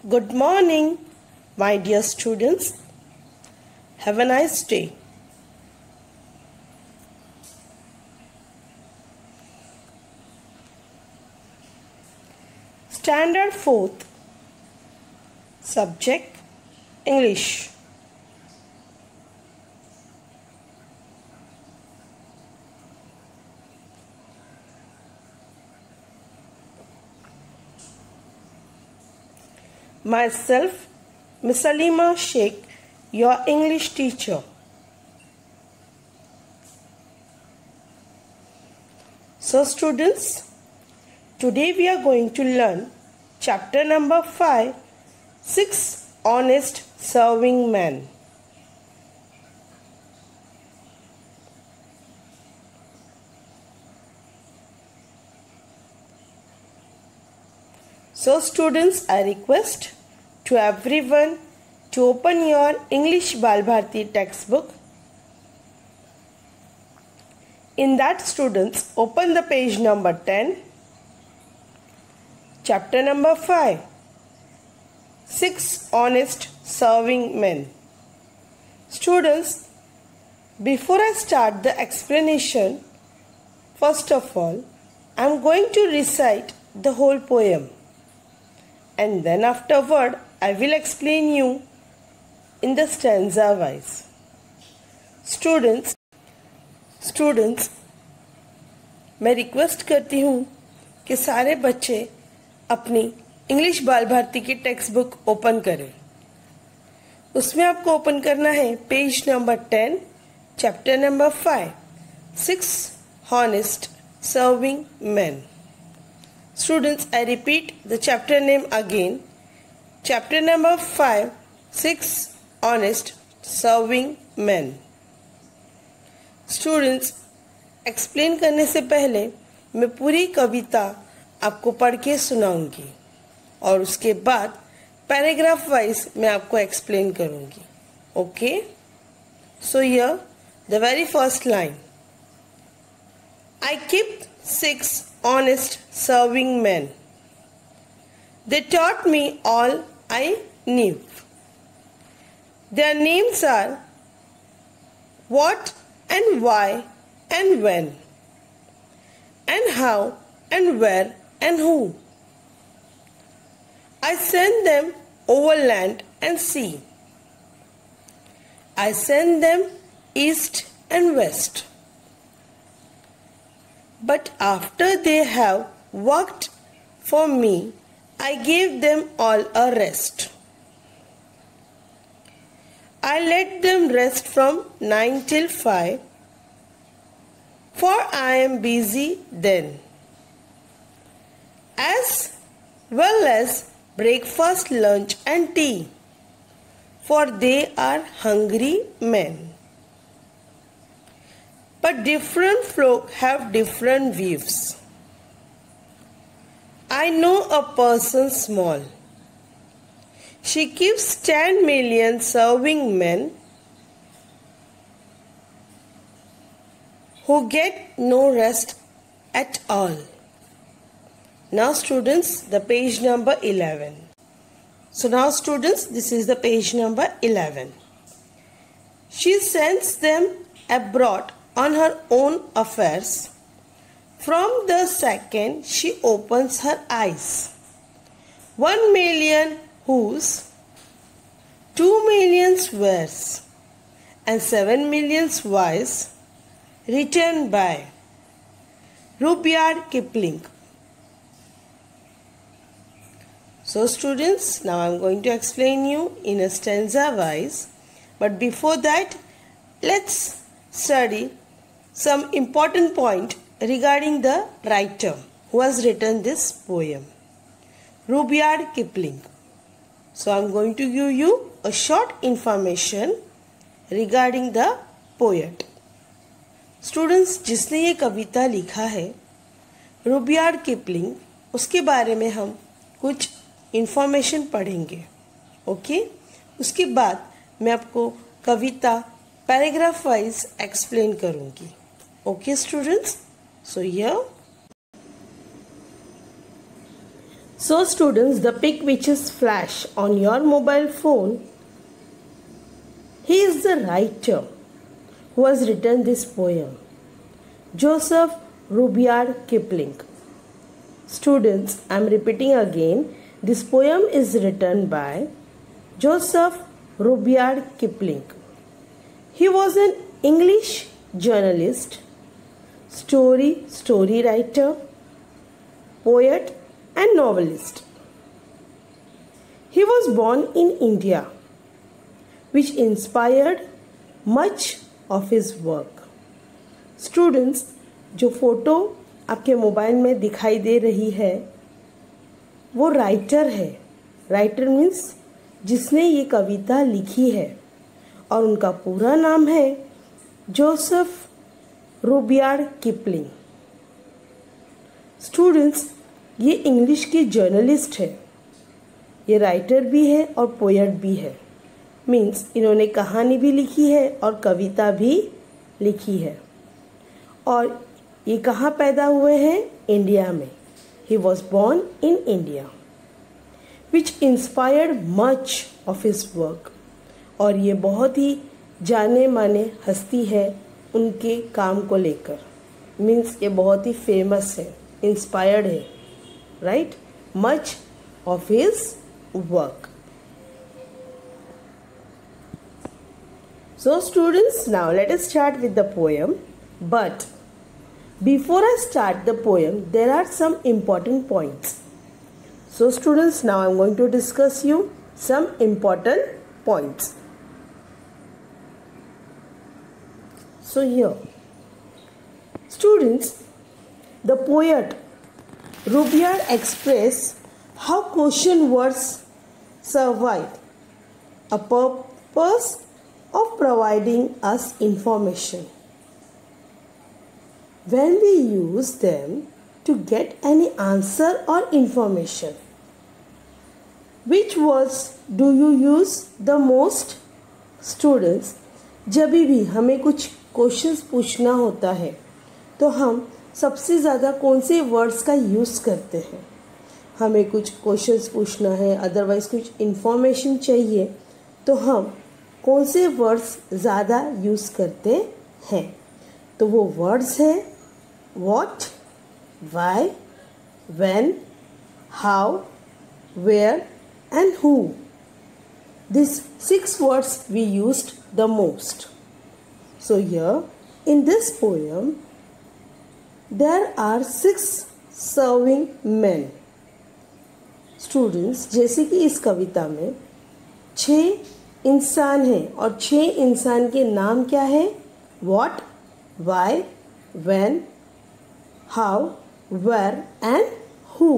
Good morning, my dear students. Have a nice day. Standard 4th, Subject English. Myself, Miss Alima Sheikh, your English teacher. So students, today we are going to learn chapter number 5, 6 Honest Serving Men. So students, I request to everyone to open your English Balbharti textbook. In that, students, open the page number 10, chapter number 5, 6 Honest Serving Men. Students, before I start the explanation, first of all, I am going to recite the whole poem. And then afterward, I will explain you in the stanza wise. Students, मैं request करती हूँ कि सारे बच्चे अपनी English बाल भारती की text book open करें. उसमें आपको ओपन करना है page number 10, chapter number 5, 6 Honest Serving Men. Students, I repeat the chapter name again. Chapter number 5, 6 Honest Serving Men. Students, explain करने से पहले मैं पूरी कविता आपको पढ़ के सुनाऊंगी और उसके बाद पैराग्राफ वाइज मैं आपको एक्सप्लेन करूंगी. Okay? So here the very first line. I kept 6 honest serving men. They taught me all I knew. Their names are what and why and when, and how and where and who. I sent them over land and sea. I sent them east and west. But after they have worked for me, I gave them all a rest. I let them rest from 9 till 5, for I am busy then, as well as breakfast, lunch and tea, for they are hungry men. But different folk have different views. I know a person small. She keeps 10 million serving men who get no rest at all. Now students, the page number 11. So now students, this is the page number 11. She sends them abroad on her own affairs. From the second she opens her eyes. 1 million whose, 2 million wears, and 7 million wise, written by Rudyard Kipling. So students, now I am going to explain you in a stanza wise. But before that, let's study some important point regarding the writer who has written this poem, Rudyard Kipling. So I am going to give you a short information regarding the poet. Students, जिसने ये कविता लिखा है Rudyard Kipling, उसके बारे में हम कुछ information पढ़ेंगे. ओके? उसके बाद मैं आपको कविता पैराग्राफ वाइज एक्सप्लेन करूंगी. Okay students? So here So students, the pic which is flash on your mobile phone, he is the writer who has written this poem, Joseph Rudyard Kipling. Students, I am repeating again, this poem is written by Joseph Rudyard Kipling. He was an English journalist, story writer, poet and novelist. He was born in India, which inspired much of his work. Students, जो photo आपके mobile में दिखाई दे रही है वो writer है. Writer means जिसने ये कविता लिखी है और उनका पूरा नाम है जोसेफ रुडयार्ड किपलिंग. स्टूडेंट्स, ये इंग्लिश की जर्नलिस्ट है, ये राइटर भी है और पोएट भी है. मीन्स इन्होंने कहानी भी लिखी है और कविता भी लिखी है. और ये कहाँ पैदा हुए हैं? इंडिया में. He was born in India, which inspired much of his work. और ये बहुत ही जाने माने हस्ती है उनके काम को लेकर. मीन्स ये बहुत ही फेमस है, इंस्पायर्ड है, right? Much of his work. So students, now let us start with the poem. But before I start the poem, there are some important points. So students, now I am going to discuss you some important points. So here, students, the poet Rudyard expressed how question words survive a purpose of providing us information. When we use them to get any answer or information, which words do you use the most? Students, जब भी हमें कुछ questions पूछना होता है तो हम सबसे ज़्यादा कौन से वर्ड्स का यूज़ करते हैं? हमें कुछ क्वेश्चंस पूछना है, अदरवाइज़ कुछ इन्फॉर्मेशन चाहिए, तो हम कौन से वर्ड्स ज़्यादा यूज़ करते हैं? तो वो वर्ड्स हैं what, why, when, how, where and who. These 6 words we used the most. So here in this poem there are 6 serving men. Students, जैसे कि इस कविता में 6 इंसान हैं और 6 इंसान के नाम क्या है? What, why, when, how, where and who.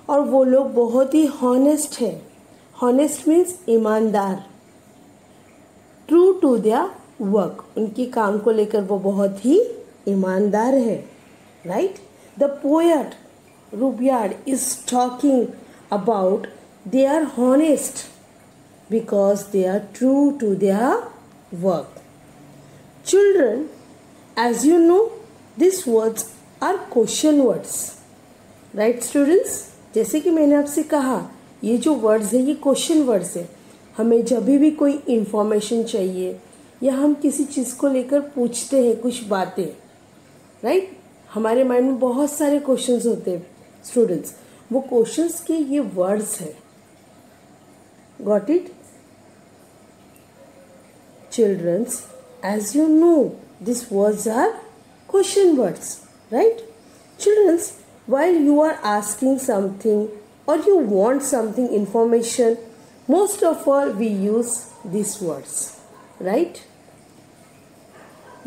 और वो लोग बहुत ही हॉनेस्ट हैं. हॉनेस्ट मीन्स ईमानदार. ट्रू टू देयर वर्क, उनके काम को लेकर वो बहुत ही ईमानदार है. Right? The poet Rudyard is talking about they are honest because they are true to their work. Children, as you know this words are question words. Right students, जैसे कि मैंने आपसे कहा ये जो वर्ड्स है ये क्वेश्चन वर्ड्स है. हमें जब भी कोई इंफॉर्मेशन चाहिए या हम किसी चीज़ को लेकर पूछते हैं कुछ बातें, राइट, हमारे माइंड में बहुत सारे क्वेश्चंस होते हैं स्टूडेंट्स. वो क्वेश्चंस के ये वर्ड्स हैं. Got it? Childrens, as you know this words are question words. Right? Childrens, while you are asking something or you want something information, most of all we use these words. Right?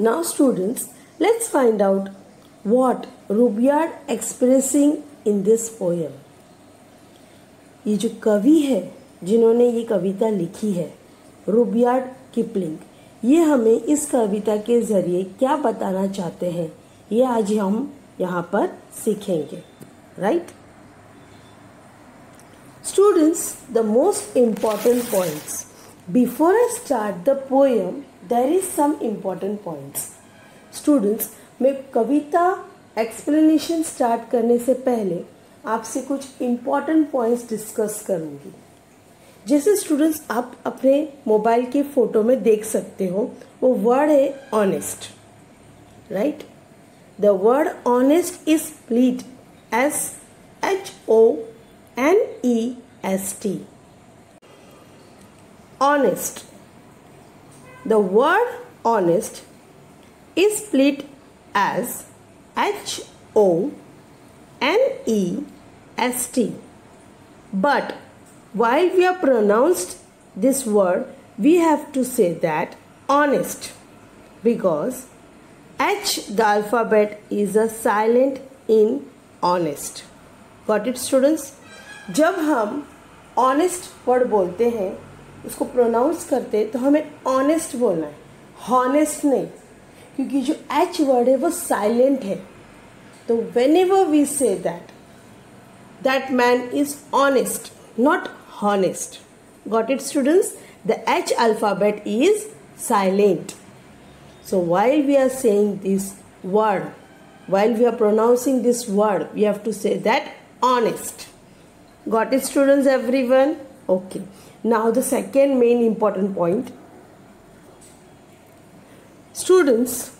Now students, let's find out what Rudyard expressing in this poem. ये जो कवि है जिन्होंने ये कविता लिखी है, Rudyard Kipling, ये हमें इस कविता के ज़रिए क्या बताना चाहते हैं ये आज हम यहाँ पर सीखेंगे. Right? Students, the most important points. Before I start the poem, there is some important points. Students, मैं कविता एक्सप्लेनेशन स्टार्ट करने से पहले आपसे कुछ इम्पॉर्टेंट पॉइंट्स डिस्कस करूंगी। जैसे स्टूडेंट्स आप अपने मोबाइल के फोटो में देख सकते हो, वो वर्ड है honest, right. The word honest is split as HONEST, honest. The word honest is split as HONEST. But while we are pronounced this word, we have to say that honest, because H, the alphabet, is a silent in honest. Got it students? जब हम honest word बोलते हैं, उसको pronounce करते हैं, तो हमें honest बोलना है, honest नहीं, क्योंकि जो H word है वो silent है। तो whenever we say that man is honest, not honest. Got it students? The H alphabet is silent. So while we are saying this word, while we are pronouncing this word, we have to say that honest. Got it students, everyone? Okay. Now the second main important point. Students,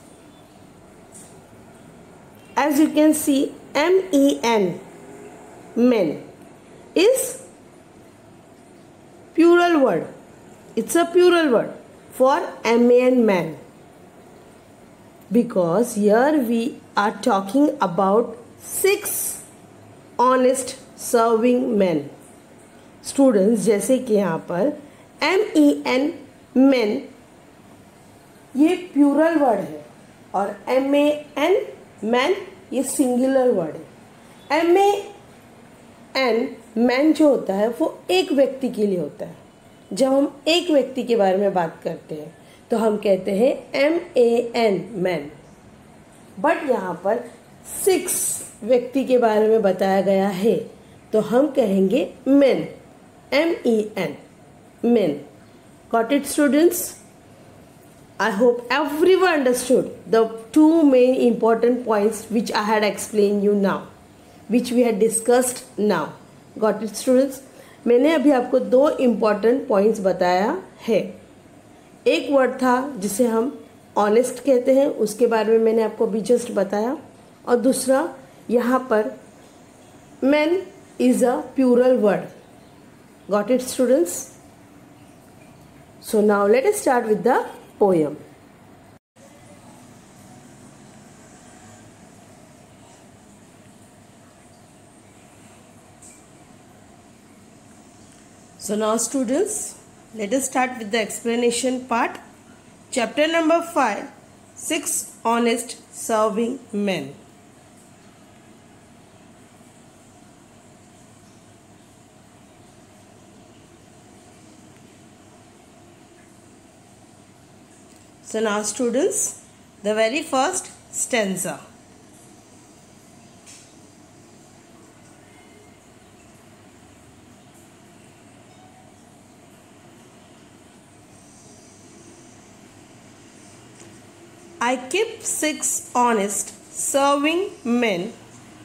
as you can see, MEN, men, is plural word. It's a plural word for MAN, man. Because here we are talking about 6 honest serving men. Students, जैसे कि यहाँ पर MEN, men, ये plural word है, और MAN, man, ये singular word है। MAN, man जो होता है वो एक व्यक्ति के लिए होता है। जब हम एक व्यक्ति के बारे में बात करते हैं तो हम कहते हैं MAN, man। बट यहाँ पर 6 व्यक्ति के बारे में बताया गया है, तो हम कहेंगे men, MEN, men। Got it students? I hope everyone understood the 2 main important points which I had explained you now, which we had discussed now. Got it students? मैंने अभी आपको 2 important points बताया है। एक वर्ड था जिसे हम honest कहते हैं, उसके बारे में मैंने आपको अभी जस्ट बताया, और दूसरा यहाँ पर man is a plural word. Got it students? So now let us start with the poem. So now students, let us start with the explanation part. Chapter number 5, 6 honest serving men. So now students, the very first stanza. I kept 6 honest serving men.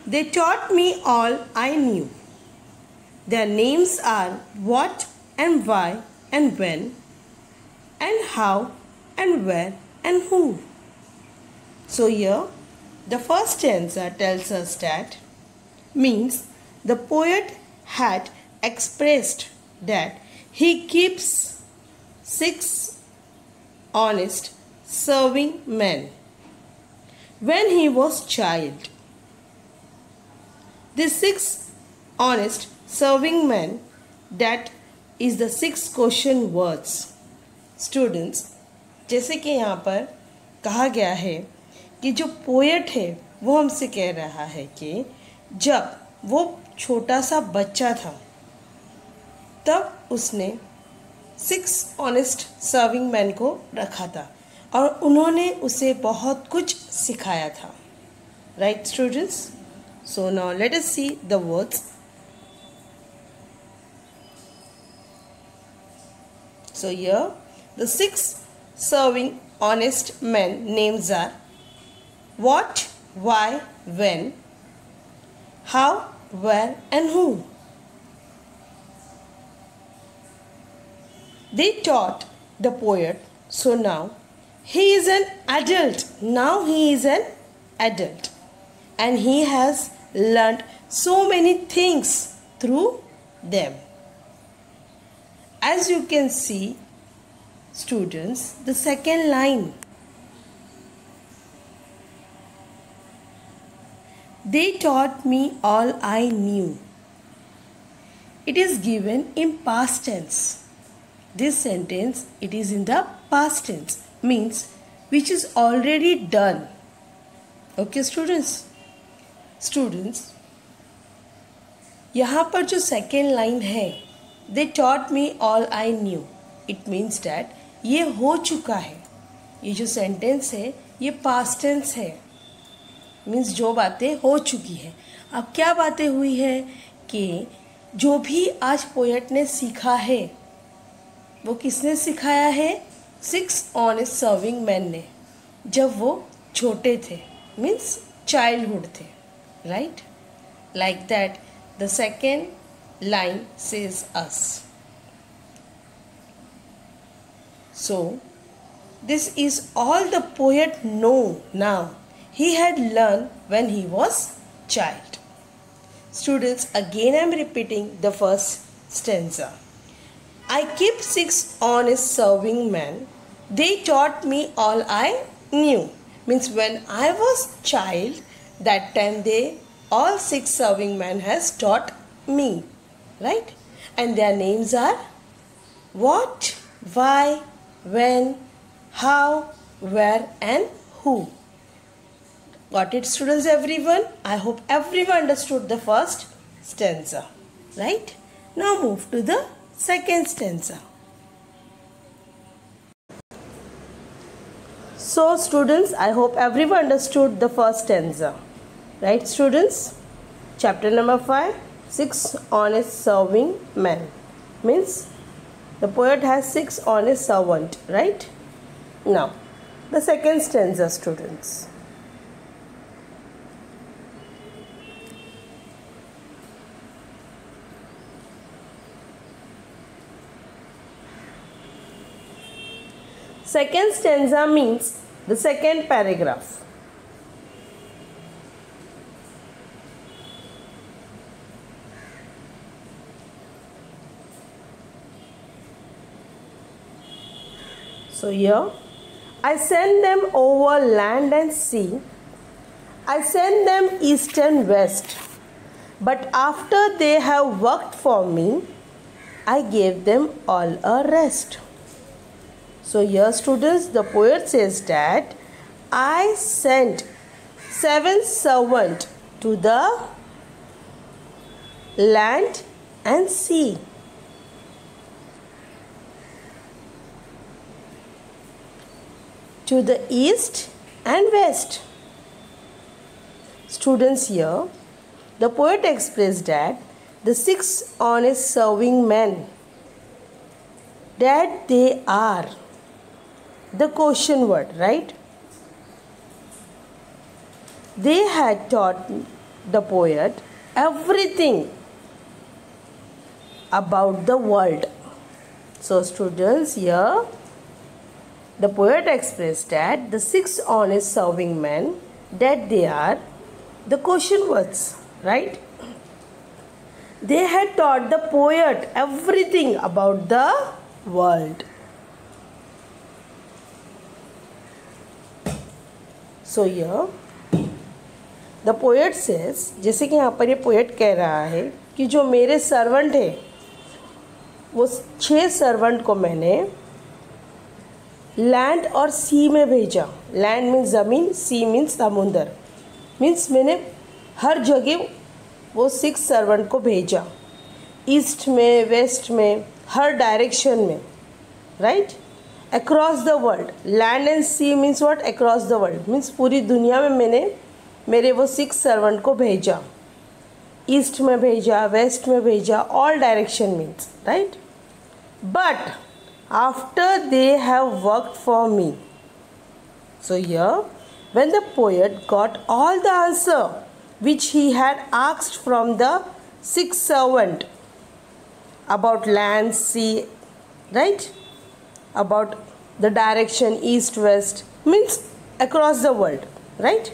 They taught me all I knew. Their names are what and why and when and how and where and who. So here the first stanza tells us that, means the poet had expressed that he keeps 6 honest serving men when he was child. These 6 honest serving men, that is the 6 question words. Students, जैसे कि यहाँ पर कहा गया है कि जो poet है वो हमसे कह रहा है कि जब वो छोटा सा बच्चा था तब उसने 6 ऑनेस्ट सर्विंग मैन को रखा था और उन्होंने उसे बहुत कुछ सिखाया था। Right students? So now let us see the words. So here the 6 serving honest men names are what, why, when, how, where, and who. They taught the poet, so now he is an adult. Now he is an adult. And he has learnt so many things through them. As you can see, students, the second line. They taught me all I knew. It is given in past tense. This sentence, it is in the past tense, means which is already done. Okay students? Students, यहाँ पर जो second line है, they taught me all I knew. It means that ये हो चुका है. ये जो sentence है, ये past tense है. मीन्स जो बातें हो चुकी है. अब क्या बातें हुई है कि जो भी आज पोएट ने सीखा है वो किसने सिखाया है? 6 ऑनेस्ट सर्विंग मैन ने, जब वो छोटे थे, मीन्स चाइल्डहुड थे. Right? Like that the second line says us. So this is all the poet know now. He had learned when he was child. Students, again I am repeating the first stanza. I keep 6 honest serving men. They taught me all I knew. Means when I was child, that time they all 6 serving men has taught me. Right? And their names are what, why, when, how, where and who. Got it students everyone? I hope everyone understood the first stanza. Right? Now move to the second stanza. So students, I hope everyone understood the first stanza. Right students? Chapter number 5, 6 honest serving men. Means the poet has 6 honest servants. Right? Now the second stanza students. Second stanza means the second paragraph. So here, I send them over land and sea. I send them east and west. But after they have worked for me, I gave them all a rest. So here students, the poet says that I sent 7 servants to the land and sea. To the east and west. Students, here the poet expressed that the 6 honest serving men, that they are the question word, right? They had taught the poet everything about the world. So students, here the poet expressed that the 6 honest serving men, that they are the question words, right? They had taught the poet everything about the world. So here the poet says, जैसे कि यहाँ पर ये poet कह रहा है कि जो मेरे सर्वेंट है वो 6 सर्वेंट को मैंने लैंड और सी में भेजा. लैंड मीन्स ज़मीन, सी मीन्स समुंदर. मीन्स मैंने हर जगह वो 6 सर्वेंट को भेजा. ईस्ट में, वेस्ट में, हर डायरेक्शन में. Right? Across the world. Land and sea means what? Across the world. Means पूरी दुनिया में मैंने मेरे वो 6 सर्वेंट को भेजा. ईस्ट में भेजा, वेस्ट में भेजा, all direction means. Right? But after they have worked for me. So here when the poet got all the answer which he had asked from the sick servant about land, sea, right? About the direction east, west, means across the world, right?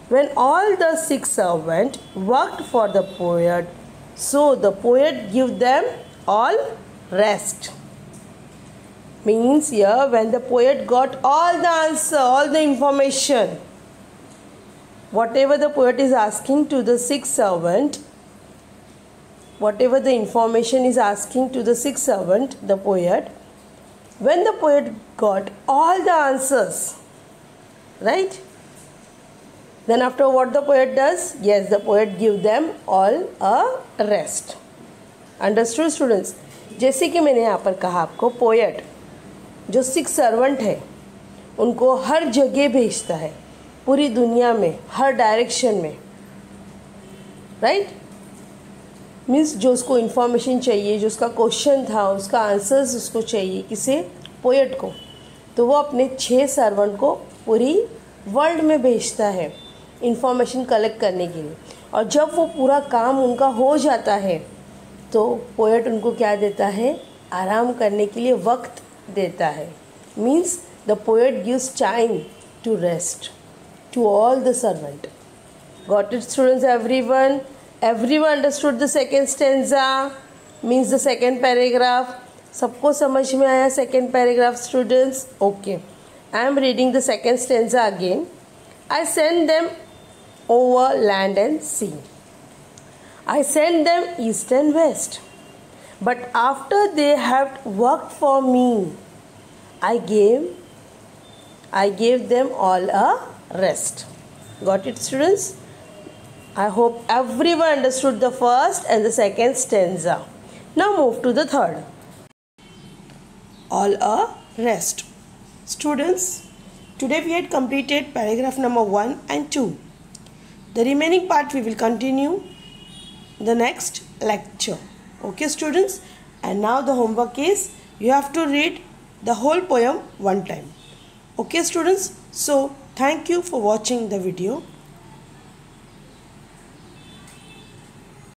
When all the sick servant worked for the poet, so the poet give them all rest. Means here when the poet got all the answer, all the information, whatever the poet is asking to the sick servant, whatever the information is asking to the sick servant, the poet, when the poet got all the answers, right? Then after what the poet does? Yes, the poet give them all a rest. Understood students? जैसे कि मैंने यहाँ पर कहा आपको, poet जो सिक servant है उनको हर जगह भेजता है, पूरी दुनिया में, हर डायरेक्शन में, राइट? मीन्स जो उसको इन्फॉर्मेशन चाहिए, जो उसका क्वेश्चन था, उसका आंसर्स उसको चाहिए, किसे? पोएट को, तो वो अपने 6 सर्वेंट को पूरी वर्ल्ड में भेजता है इंफॉर्मेशन कलेक्ट करने के लिए. और जब वो पूरा काम उनका हो जाता है तो पोएट उनको क्या देता है? आराम करने के लिए वक्त देता है. Means the poet gives time to rest to all the servant. Got it students? everyone understood the second stanza, means the second paragraph. सबको समझ में आया second paragraph students? Okay, I am reading the second stanza again. I send them over land and sea. I send them east and west. But after they have worked for me, I gave them all a rest. Got it students? I hope everyone understood the first and the second stanza. Now move to the third. All a rest. Students, today we had completed paragraph number 1 and 2. The remaining part we will continue in the next lecture. Okay students? And now the homework is you have to read the whole poem one time. Okay students? So thank you for watching the video.